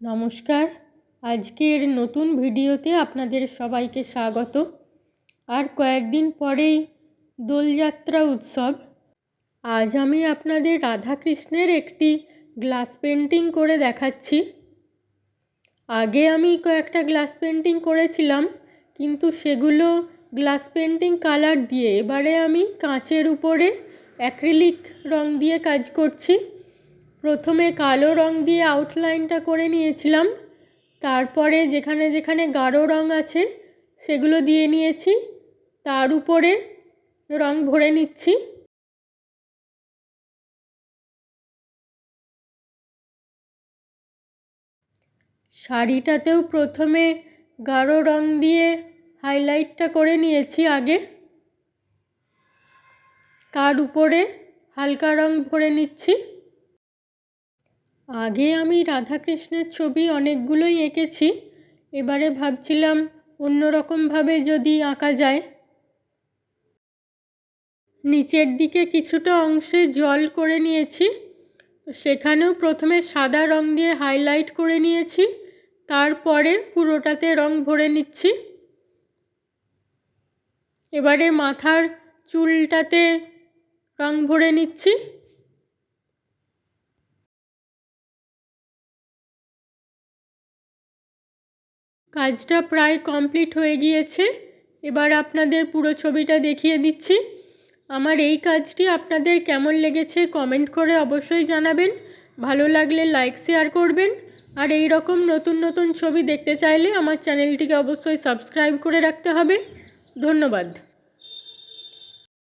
নমস্কার, আজকের নতুন ভিডিওতে আপনাদের সবাইকে স্বাগত। আর কয়েকদিন পরেই দোলযাত্রা উৎসব। আজ আমি আপনাদের রাধাকৃষ্ণের একটি গ্লাস পেন্টিং করে দেখাচ্ছি। আগে আমি কয়েকটা গ্লাস পেন্টিং করেছিলাম, কিন্তু সেগুলো গ্লাস পেন্টিং কালার দিয়ে। এবারে আমি কাঁচের উপরে অ্যাক্রিলিক রং দিয়ে কাজ করছি। প্রথমে কালো রং দিয়ে আউটলাইনটা করে নিয়েছিলাম, তারপরে যেখানে যেখানে গাঢ় রং আছে সেগুলো দিয়ে নিয়েছি, তার উপরে রং ভরে নিচ্ছি। শাড়িটাতেও প্রথমে গাঢ় রং দিয়ে হাইলাইটটা করে নিয়েছি আগে, তার উপরে হালকা রং ভরে নিচ্ছি। আগে আমি রাধাকৃষ্ণের ছবি অনেকগুলোই এঁকেছি, এবারে ভাবছিলাম অন্যরকমভাবে যদি আঁকা যায়। নিচের দিকে কিছুটা অংশে জল করে নিয়েছি, সেখানেও প্রথমে সাদা রং দিয়ে হাইলাইট করে নিয়েছি, তারপরে পুরোটাতে রং ভরে নিচ্ছি। এবারে মাথার চুলটাতে রং ভরে নিচ্ছি। কাজটা প্রায় কমপ্লিট হয়ে গিয়েছে। এবার আপনাদের পুরো ছবিটা দেখিয়ে দিচ্ছি। আমার এই কাজটি আপনাদের কেমন লেগেছে কমেন্ট করে অবশ্যই জানাবেন। ভালো লাগলে লাইক শেয়ার করবেন। আর এই রকম নতুন নতুন ছবি দেখতে চাইলে আমার চ্যানেলটিকে অবশ্যই সাবস্ক্রাইব করে রাখতে হবে। ধন্যবাদ।